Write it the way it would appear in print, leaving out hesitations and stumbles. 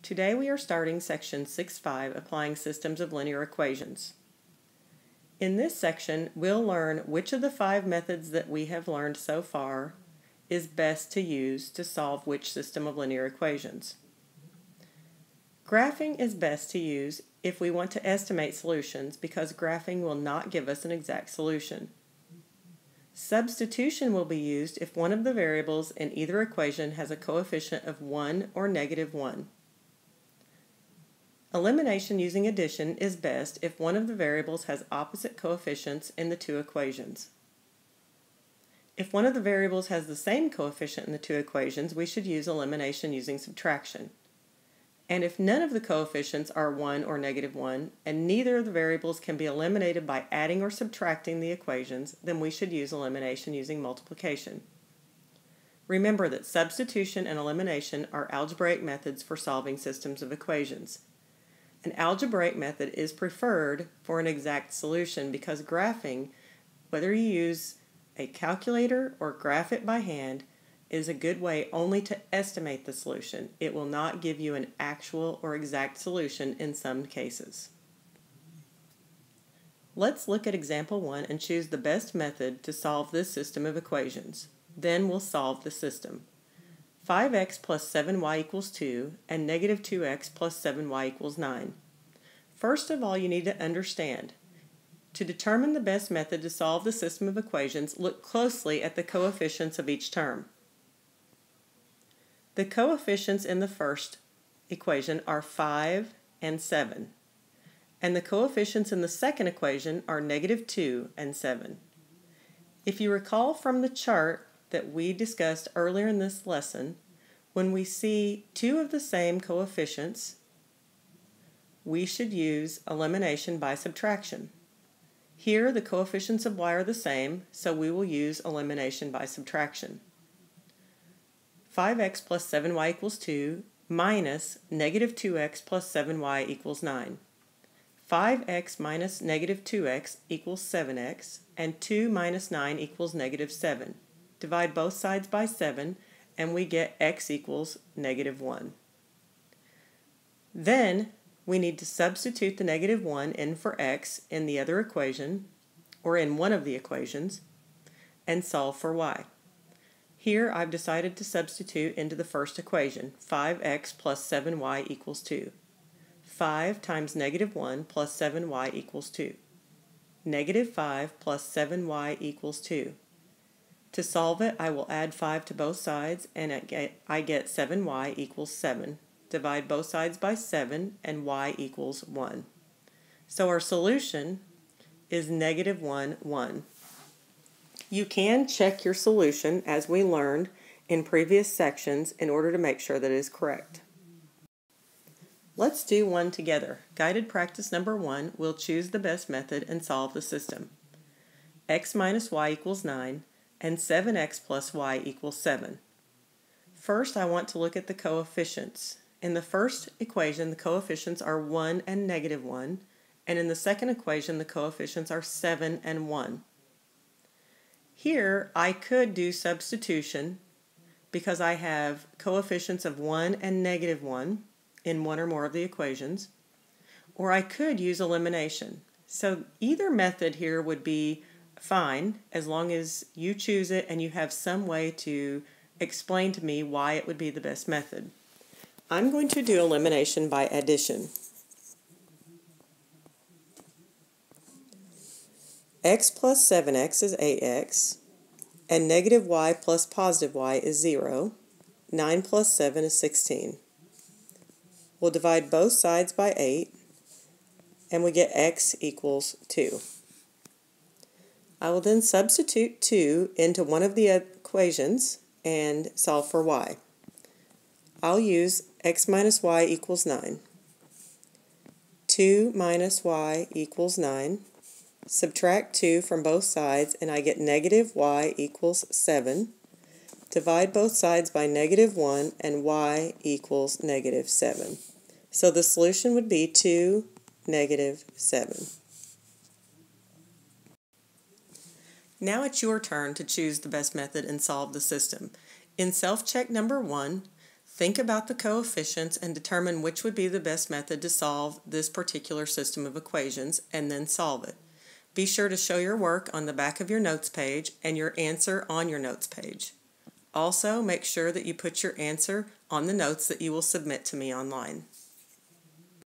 Today we are starting section 6.5, applying systems of linear equations. In this section, we'll learn which of the 5 methods that we have learned so far is best to use to solve which system of linear equations. Graphing is best to use if we want to estimate solutions because graphing will not give us an exact solution. Substitution will be used if one of the variables in either equation has a coefficient of 1 or -1. Elimination using addition is best if one of the variables has opposite coefficients in the 2 equations. If one of the variables has the same coefficient in the 2 equations, we should use elimination using subtraction. And if none of the coefficients are 1 or -1, and neither of the variables can be eliminated by adding or subtracting the equations, then we should use elimination using multiplication. Remember that substitution and elimination are algebraic methods for solving systems of equations. An algebraic method is preferred for an exact solution because graphing, whether you use a calculator or graph it by hand, is a good way only to estimate the solution. It will not give you an actual or exact solution in some cases. Let's look at example 1 and choose the best method to solve this system of equations. Then we'll solve the system. 5x plus 7y equals 2 and -2x plus 7y equals 9. First of all, you need to understand. To determine the best method to solve the system of equations, look closely at the coefficients of each term. The coefficients in the first equation are 5 and 7, and the coefficients in the second equation are -2 and 7. If you recall from the chart that we discussed earlier in this lesson, when we see 2 of the same coefficients, we should use elimination by subtraction. Here the coefficients of y are the same, so we will use elimination by subtraction. 5x plus 7y equals 2 minus -2x plus 7y equals 9. 5x minus -2x equals 7x, and 2 minus 9 equals -7. Divide both sides by 7, and we get x equals -1. Then we need to substitute the -1 in for x in the other equation, or in one of the equations, and solve for y. Here I've decided to substitute into the first equation, 5x plus 7y equals 2. 5 times -1 plus 7y equals 2. -5 plus 7y equals 2. To solve it, I will add 5 to both sides, and I get 7y equals 7. Divide both sides by 7, and y equals 1. So our solution is -1, 1. You can check your solution, as we learned in previous sections, in order to make sure that it is correct. Let's do one together. Guided practice number 1, we'll choose the best method and solve the system. X minus y equals 9, and 7x plus y equals 7. First, I want to look at the coefficients. In the first equation, the coefficients are 1 and -1, and in the second equation, the coefficients are 7 and 1. Here, I could do substitution because I have coefficients of 1 and -1 in one or more of the equations, or I could use elimination. So either method here would be fine as long as you choose it and you have some way to explain to me why it would be the best method. I'm going to do elimination by addition. X plus 7x is 8x, and -y plus +y is 0. 9 plus 7 is 16. We'll divide both sides by 8, and we get x equals 2. I will then substitute 2 into one of the equations and solve for y. I'll use x minus y equals 9. 2 minus y equals 9. Subtract 2 from both sides, and I get -y equals 7. Divide both sides by -1, and y equals -7. So the solution would be 2, -7. Now it's your turn to choose the best method and solve the system. In self-check number 1, Think about the coefficients and determine which would be the best method to solve this particular system of equations, and then solve it. Be sure to show your work on the back of your notes page and your answer on your notes page. Also, make sure that you put your answer on the notes that you will submit to me online.